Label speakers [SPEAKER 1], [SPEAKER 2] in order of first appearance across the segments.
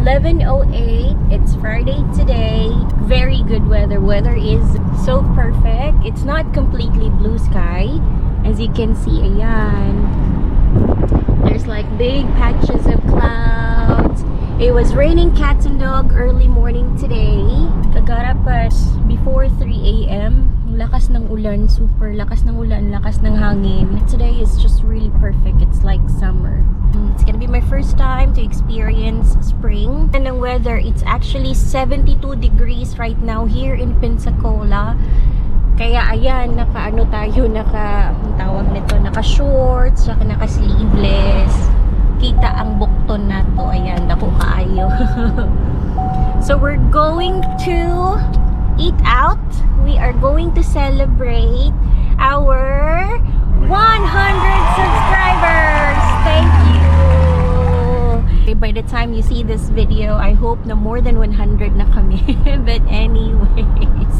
[SPEAKER 1] 11:08. It's Friday today. Very good weather. Weather is so perfect. It's not completely blue sky. As you can see, ayan. There's like big patches of clouds. It was raining cats and dog early morning today. I got up at before 3 a.m. Lakas ng ulan, super lakas ng ulan, lakas ng hangin. Today is just really perfect. It's like summer. It's gonna be my first time to experience spring. And the weather, it's actually 72 degrees right now here in Pensacola. Kaya ayan, naka-ano tayo, tawag nito, naka-shorts, saka naka-sleeveless. Kita ang bukton na to. Ayan, dako kaayo. So we're going to eat out. We are going to celebrate our 100 subscribers. Thank you. By the time you see this video, I hope na more than 100 na kami. But anyways,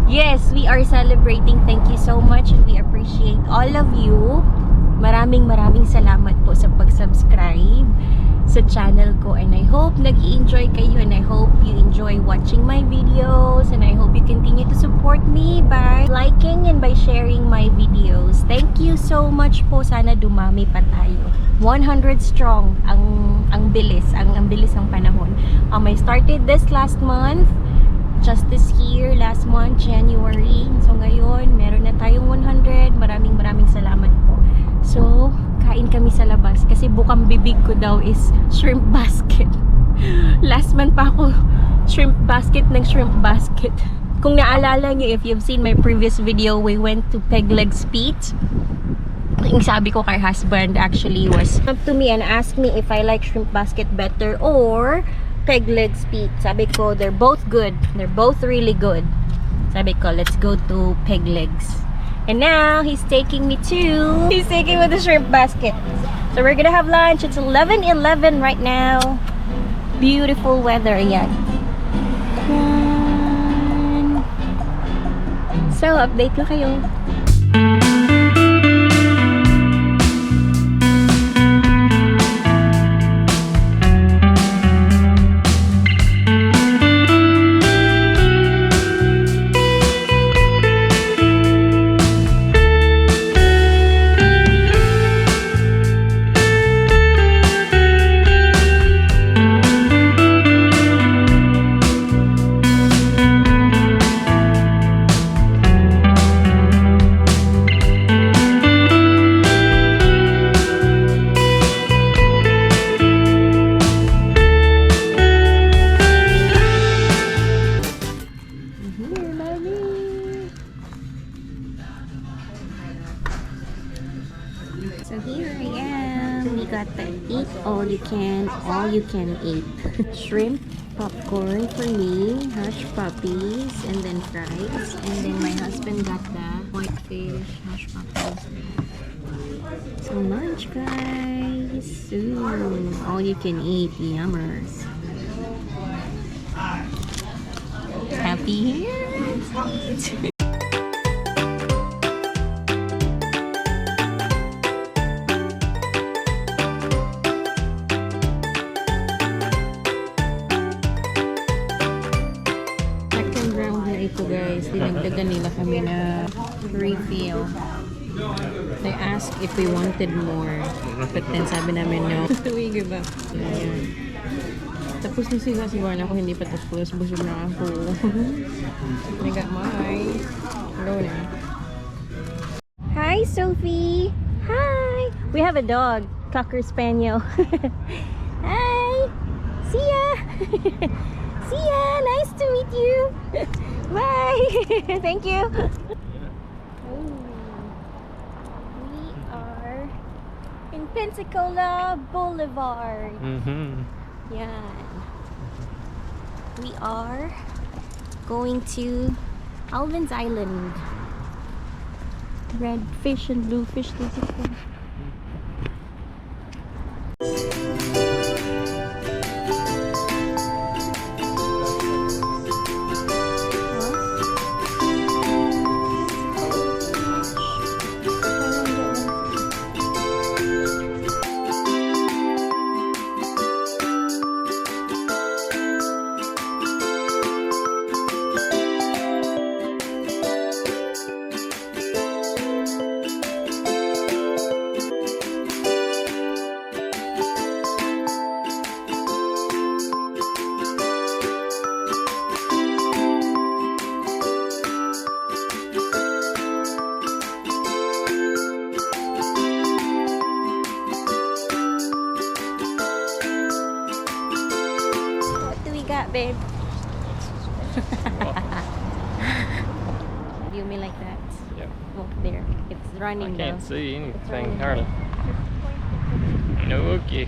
[SPEAKER 1] yes, we are celebrating. Thank you so much and we appreciate all of you. Maraming salamat po sa pag-subscribe sa channel ko, and I hope nag-i-enjoy kayo, and I hope you enjoy watching my videos, and I hope you continue to support me by liking and by sharing my videos. Thank you so much po. Sana dumami pa tayo. 100 strong. Ang bilis ang panahon. I started this last month, just this year, last month, January. So ngayon, meron na tayong 100. Maraming salamat po. So, kain kami sa labas kasi bukang bibig ko daw is shrimp basket. Last month pa ako shrimp basket. Kung naalala nyo, if you've seen my previous video, we went to Peg Legs Pete. Yung sabi ko kay husband actually was up to me and asked me if I like shrimp basket better or Peg Legs Pete. Sabi ko, they're both good. They're both really good. Sabi ko, let's go to Peg Legs. And now, he's taking me with the shrimp basket. So we're gonna have lunch. It's 11:11 right now. Beautiful weather, ayan. So, update ko kayo. So here I am. We got the eat all you can eat. Shrimp, popcorn for me, hush puppies, and then fries. And then my husband got the whitefish, hush puppies. So lunch, guys. Ooh, all you can eat, yummers. Happy here. Ito guys, dinagdagan nila kami na refill. They asked if we wanted more, but then sabi namin no. We give up. Ayan. Tapos na sila, siguro na ako hindi pa tapos. Busog na ako. I got mine. Go na. Hi Sophie! Hi! We have a dog, Cocker Spaniel. Hi! See ya! See ya! Nice to meet you! Bye! Thank you! We are in Pensacola Boulevard. Yan. We are going to Alvin's Island. Red fish and blue fish. babe.
[SPEAKER 2] Well,
[SPEAKER 1] You mean like that?
[SPEAKER 2] yeah.
[SPEAKER 1] Look there. It's
[SPEAKER 2] I
[SPEAKER 1] running
[SPEAKER 2] can't
[SPEAKER 1] though.
[SPEAKER 2] see
[SPEAKER 1] It's
[SPEAKER 2] anything
[SPEAKER 1] running.
[SPEAKER 2] hardly. No, okay.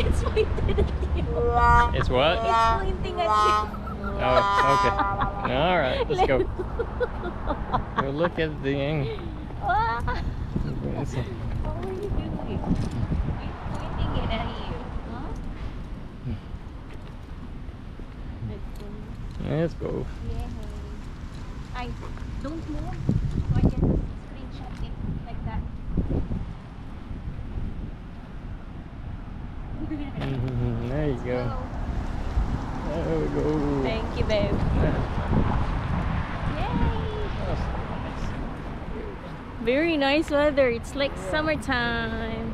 [SPEAKER 1] It's pointed at you.
[SPEAKER 2] It's what?
[SPEAKER 1] It's pointing at you.
[SPEAKER 2] Oh, okay. All right, let's go. We'll look at the thing.
[SPEAKER 1] Ah,
[SPEAKER 2] It's-
[SPEAKER 1] what are you doing? It's pointing it at you. Huh?
[SPEAKER 2] Let's go.
[SPEAKER 1] Yeah. I don't move so I can screenshot it like that.
[SPEAKER 2] There you go. There we go.
[SPEAKER 1] Thank you, babe. Yay! Very nice weather. It's like summertime.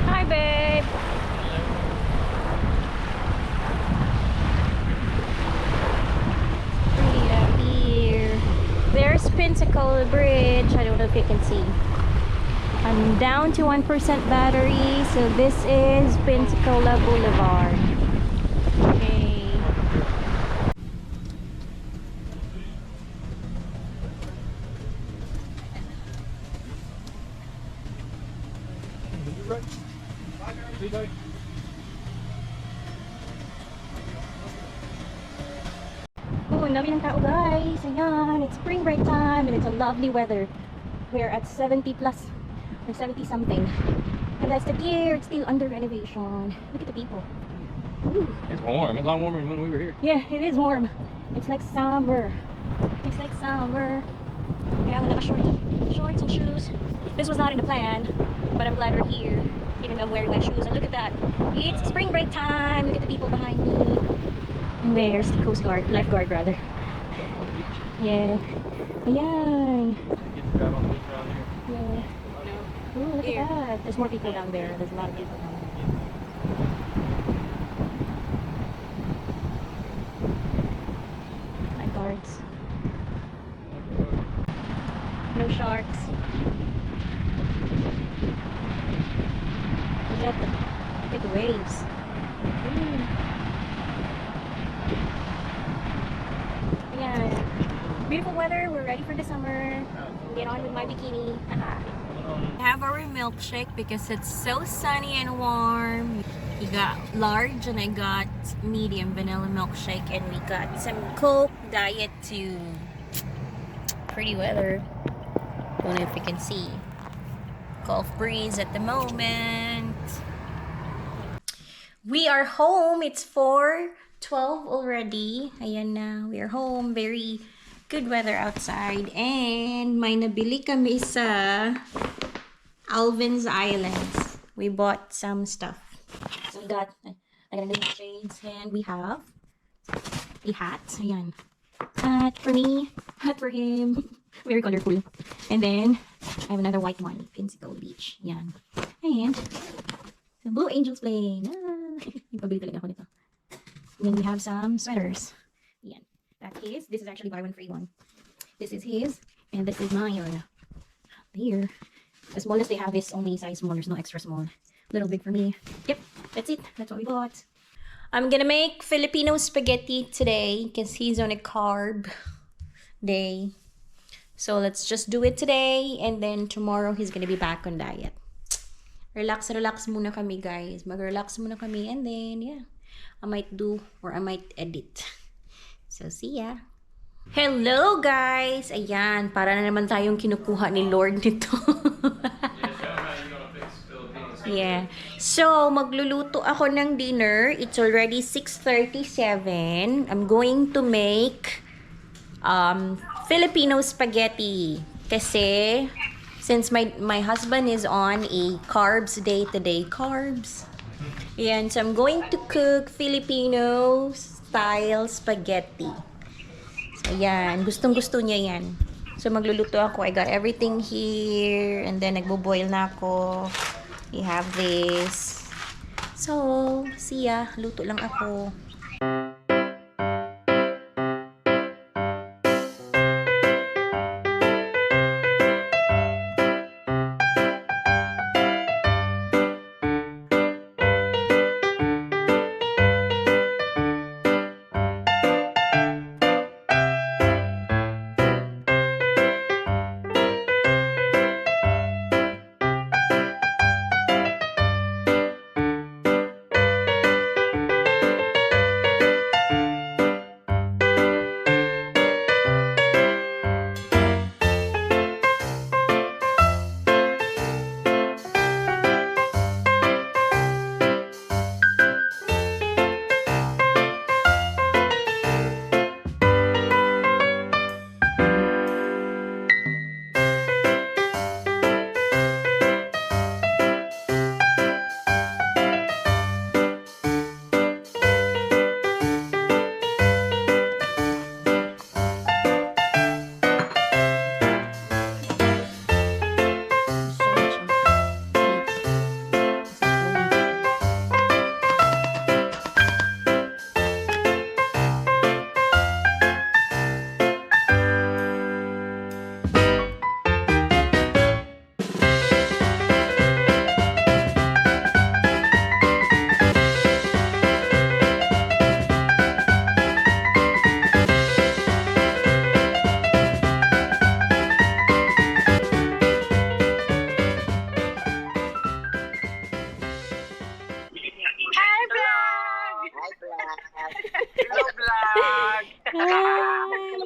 [SPEAKER 1] Hi, babe. Pretty out here. There's Pensacola Bridge. I don't know if you can see. I'm down to 1% battery, so this is Pensacola Boulevard. Okay. Oh, ang dami ng tao, guys. Ayan, it's spring break time and it's a lovely weather. We're at 70 plus or 70 something. And that's the pier. It's still under renovation. Look at the people. Ooh.
[SPEAKER 2] It's warm. It's a lot warmer than when we were here.
[SPEAKER 1] Yeah, it is warm. It's like summer. It's like summer. Yeah, with shorts and shoes. This was not in the plan, but I'm glad we're here. Even though I'm wearing my shoes. And look at that. It's spring break time. Look at the people behind me. And there's the Coast Guard, lifeguard rather. Yeah. Ayan.
[SPEAKER 2] Get to drive on the beach around here.
[SPEAKER 1] Yeah. Ooh, look at that. There's more people down there. There's a lot of people down there. Lifeguards. No sharks. Look at the waves. Ooh. Yeah. Beautiful weather. We're ready for the summer. Get on with my bikini. I have our milkshake because it's so sunny and warm. We got large and I got medium vanilla milkshake, and we got some Coke Diet too. Pretty weather. Don't know if you can see. Gulf breeze at the moment. We are home. It's 4:12 already. Ayan na. We are home. Very good weather outside. And may nabili kami sa Alvin's Islands. We bought some stuff. So we got a new shades, and we have a hat. Ayan. Hat for me. Hat for him. Very colorful. And then I have another white one. Pensacola Beach. Ayan. And some Blue Angels plane. Ipabili talaga ako nito. And then we have some sweaters. Ayan. That's his. This is actually buy one free one. This is his. And this is mine. Here. The smallest they have is only size small. There's no extra small. Little big for me. Yep. That's it. That's what we bought. I'm gonna make Filipino spaghetti today because he's on a carb day. So let's just do it today, and then tomorrow he's gonna be back on diet. Relax muna kami, guys. Mag-relax muna kami, and then yeah, I might do or I might edit. So see ya. Hello guys! Ayan, para na naman tayong kinukuha ni Lord nito. Yeah. So, magluluto ako ng dinner. It's already 6:37. I'm going to make Filipino spaghetti. Kasi, since my husband is on a carbs day today, carbs. Ayan, so I'm going to cook Filipino style spaghetti. So, ayan, gustong-gusto niya yan. So, magluluto ako. I got everything here. And then, nagbo-boil na ako. We have this. So, see ya. Luto lang ako.
[SPEAKER 3] Hello, vlog!
[SPEAKER 1] Hi!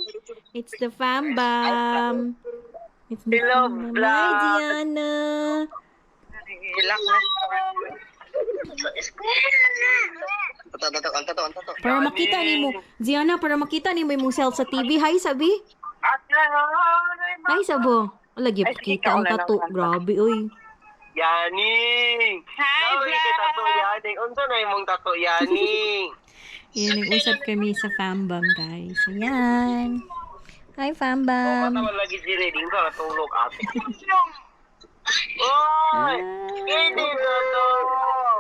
[SPEAKER 1] It's the fam bam. It's the
[SPEAKER 3] Hello,
[SPEAKER 1] fam bam.
[SPEAKER 3] vlog.
[SPEAKER 1] Hi, Diana.
[SPEAKER 3] Hilak na. Ang tato.
[SPEAKER 1] Para makita ni mo, Diana, para makita ni mo imong self sa TV. Hi, sabi. Hi, sabo. Lagi
[SPEAKER 3] Ay,
[SPEAKER 1] kita ang
[SPEAKER 3] ikaw na
[SPEAKER 1] tato.
[SPEAKER 3] lang.
[SPEAKER 1] Grabe, oy.
[SPEAKER 3] Yaning!
[SPEAKER 4] Hi,
[SPEAKER 3] Sorry, kay tato Yaning. Unsa na imong tato Yaning?
[SPEAKER 1] Yan, nag-usap kami sa fam bam, guys. Ayan. Hi, fam
[SPEAKER 3] Bata
[SPEAKER 1] bam.
[SPEAKER 3] man lagi si Reding ka natulog ate. Oy! Hindi na to!